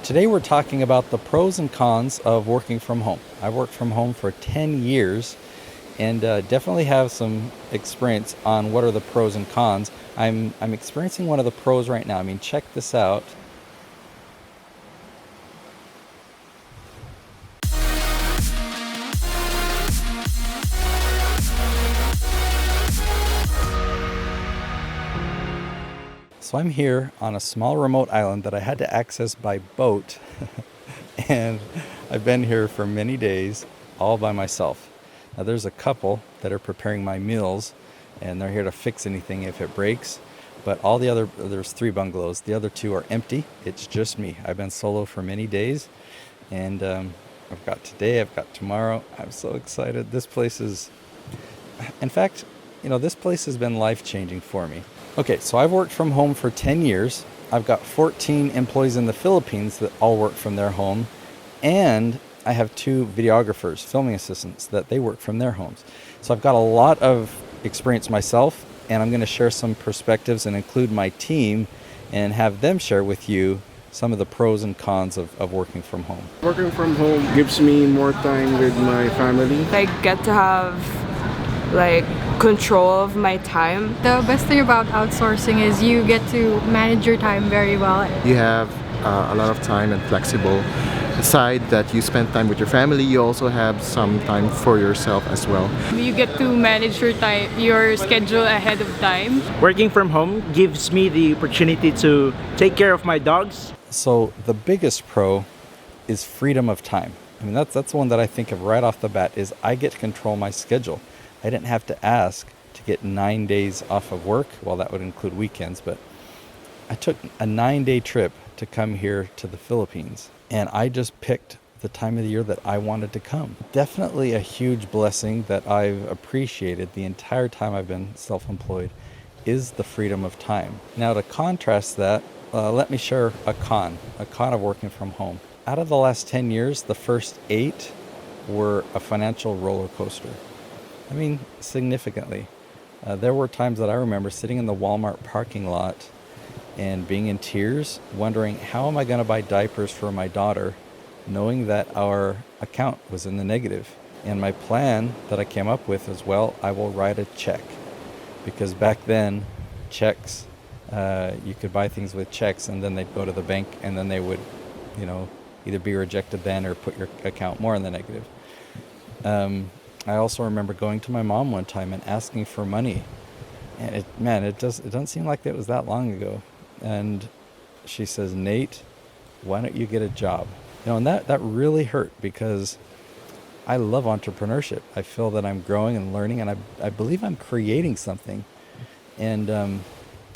Today we're talking about the pros and cons of working from home. I've worked from home for 10 years and definitely have some experience on what are the pros and cons. I'm experiencing one of the pros right now. I mean, check this out. So I'm here on a small remote island that I had to access by boat. And I've been here for many days all by myself. Now there's a couple that are preparing my meals and they're here to fix anything if it breaks. But there's 3 bungalows. The other 2 are empty. It's just me. I've been solo for many days. And I've got today, I've got tomorrow. I'm so excited. This place has been life-changing for me. Okay, so I've worked from home for 10 years. I've got 14 employees in the Philippines that all work from their home. And I have 2 videographers, filming assistants, that they work from their homes. So I've got a lot of experience myself, and I'm going to share some perspectives and include my team and have them share with you some of the pros and cons of working from home. Working from home gives me more time with my family. I get to have control of my time. The best thing about outsourcing is you get to manage your time very well. You have a lot of time and flexible. Aside that you spend time with your family, you also have some time for yourself as well. You get to manage your time, your schedule ahead of time. Working from home gives me the opportunity to take care of my dogs. So the biggest pro is freedom of time. I mean, that's one that I think of right off the bat is I get to control my schedule. I didn't have to ask to get 9 days off of work. Well, that would include weekends, but I took a 9-day trip to come here to the Philippines. And I just picked the time of the year that I wanted to come. Definitely a huge blessing that I've appreciated the entire time I've been self-employed is the freedom of time. Now to contrast that, let me share a con of working from home. Out of the last 10 years, the first 8 were a financial roller coaster. I mean, significantly. There were times that I remember sitting in the Walmart parking lot and being in tears, wondering how am I going to buy diapers for my daughter, knowing that our account was in the negative. And my plan that I came up with is, well, I will write a check. Because back then, checks, you could buy things with checks and then they'd go to the bank and then they would, either be rejected then or put your account more in the negative. I also remember going to my mom one time and asking for money. And it doesn't seem like it was that long ago. And she says, Nate, why don't you get a job? And that really hurt because I love entrepreneurship. I feel that I'm growing and learning, and I believe I'm creating something. And that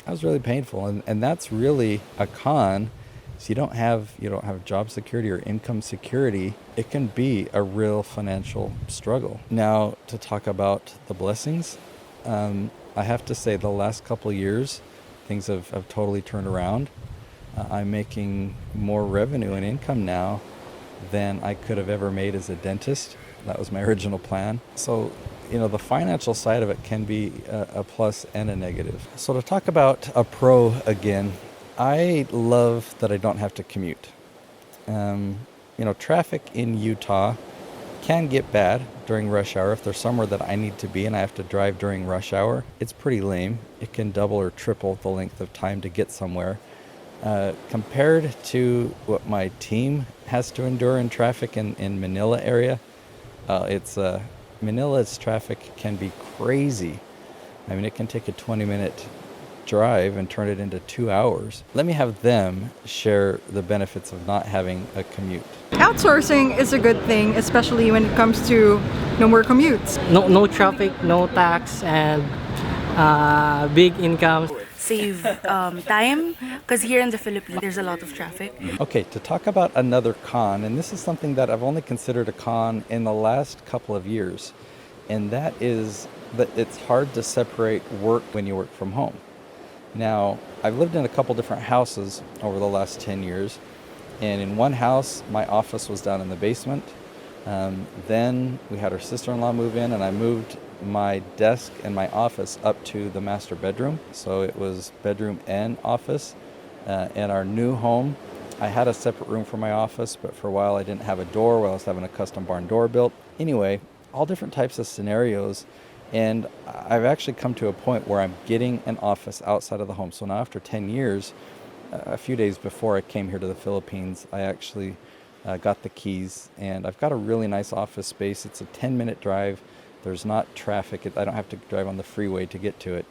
was really painful. And that's really a con. So you don't have job security or income security. It can be a real financial struggle. Now, to talk about the blessings, I have to say the last couple of years, things have totally turned around. I'm making more revenue and income now than I could have ever made as a dentist. That was my original plan. So, the financial side of it can be a plus and a negative. So to talk about a pro again, I love that I don't have to commute. Traffic in Utah can get bad during rush hour. If there's somewhere that I need to be and I have to drive during rush hour, it's pretty lame. It can double or triple the length of time to get somewhere. Compared to what my team has to endure in traffic in Manila area, Manila's traffic can be crazy. I mean, it can take a 20-minute drive and turn it into 2 hours. Let me have them share the benefits of not having a commute. Outsourcing is a good thing, especially when it comes to no more commutes. No traffic, no tax, and big income. Save time, because here in the Philippines there's a lot of traffic. Okay, to talk about another con, and this is something that I've only considered a con in the last couple of years, and that is that it's hard to separate work when you work from home. Now, I've lived in a couple different houses over the last 10 years, and in one house, my office was down in the basement. Then we had our sister-in-law move in, and I moved my desk and my office up to the master bedroom. So it was bedroom and office. In our new home, I had a separate room for my office, but for a while I didn't have a door while I was having a custom barn door built. Anyway, all different types of scenarios. And I've actually come to a point where I'm getting an office outside of the home. So now after 10 years, a few days before I came here to the Philippines, I actually got the keys, and I've got a really nice office space. It's a 10-minute drive. There's not traffic. I don't have to drive on the freeway to get to it,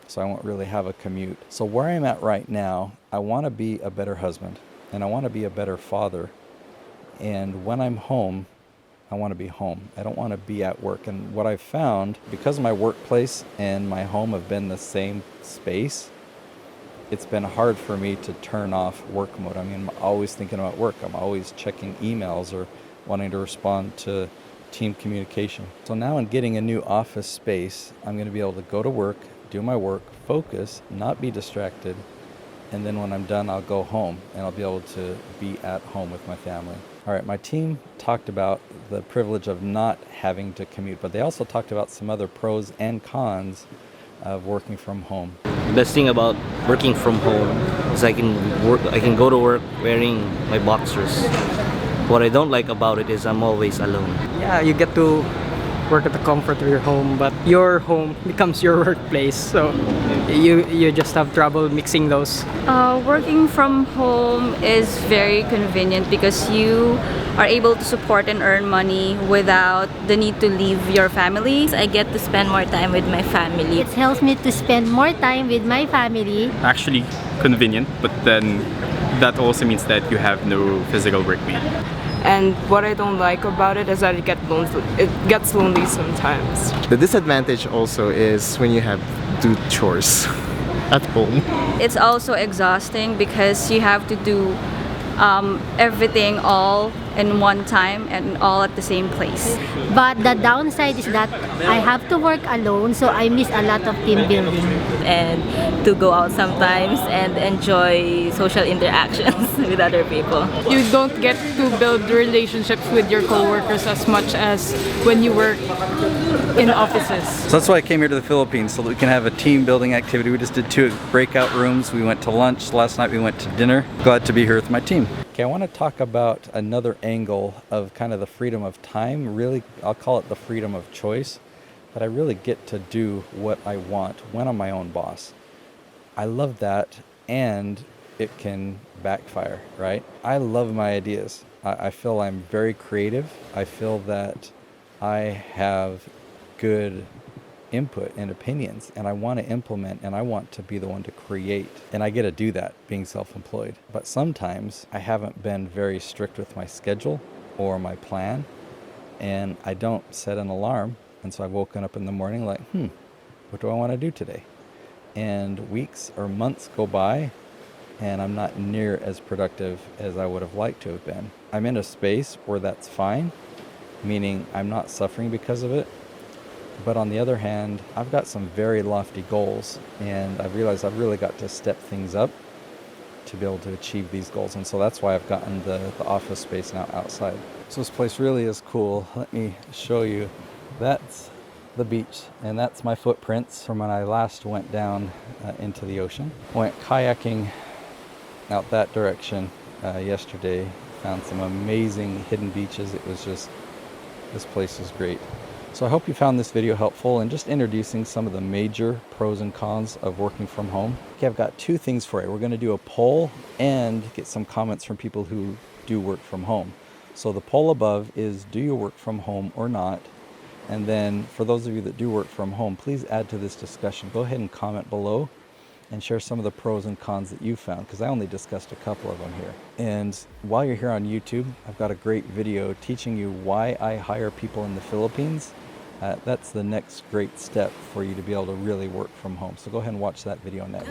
so I won't really have a commute. So where I'm at right now, I want to be a better husband, and I want to be a better father. And when I'm home, I want to be home. I don't want to be at work. And what I've found, because my workplace and my home have been the same space, it's been hard for me to turn off work mode. I mean, I'm always thinking about work. I'm always checking emails or wanting to respond to team communication. So now in getting a new office space, I'm going to be able to go to work, do my work, focus, not be distracted, and then when I'm done, I'll go home and I'll be able to be at home with my family. All right, my team talked about the privilege of not having to commute, but they also talked about some other pros and cons of working from home. The best thing about working from home is I can go to work wearing my boxers. What I don't like about it is I'm always alone. Yeah, you get to work at the comfort of your home, but your home becomes your workplace, so you just have trouble mixing those. Working from home is very convenient because you are able to support and earn money without the need to leave your family. I get to spend more time with my family. It helps me to spend more time with my family. Actually convenient, but then that also means that you have no physical workmate. And what I don't like about it is that it gets lonely sometimes. The disadvantage also is when you have to do chores at home. It's also exhausting because you have to do everything all in one time and all at the same place. But the downside is that I have to work alone, so I miss a lot of team building. And to go out sometimes and enjoy social interactions with other people. You don't get to build relationships with your coworkers as much as when you work in offices. So that's why I came here to the Philippines, so that we can have a team building activity. We just did 2 breakout rooms. We went to lunch. Last night we went to dinner. Glad to be here with my team. Okay, I want to talk about another angle of kind of the freedom of time. Really, I'll call it the freedom of choice. That I really get to do what I want when I'm my own boss. I love that, and it can backfire, right? I love my ideas. I feel I'm very creative. I feel that I have good input and opinions, and I want to implement, and I want to be the one to create, and I get to do that being self-employed. But sometimes I haven't been very strict with my schedule or my plan, and I don't set an alarm, and so I've woken up in the morning like, what do I want to do today? And weeks or months go by, and I'm not near as productive as I would have liked to have been. I'm in a space where that's fine, meaning I'm not suffering because of it. But on the other hand, I've got some very lofty goals, and I've realized I've really got to step things up to be able to achieve these goals. And so that's why I've gotten the office space now outside. So this place really is cool. Let me show you. That's the beach, and that's my footprints from when I last went down into the ocean. Went kayaking out that direction yesterday. Found some amazing hidden beaches. It was just, this place is great. So I hope you found this video helpful and just introducing some of the major pros and cons of working from home. Okay, I've got 2 things for you. We're going to do a poll and get some comments from people who do work from home. So the poll above is, do you work from home or not? And then for those of you that do work from home, please add to this discussion. Go ahead and comment below and share some of the pros and cons that you found, because I only discussed a couple of them here. And while you're here on YouTube, I've got a great video teaching you why I hire people in the Philippines. That's the next great step for you to be able to really work from home. So go ahead and watch that video next.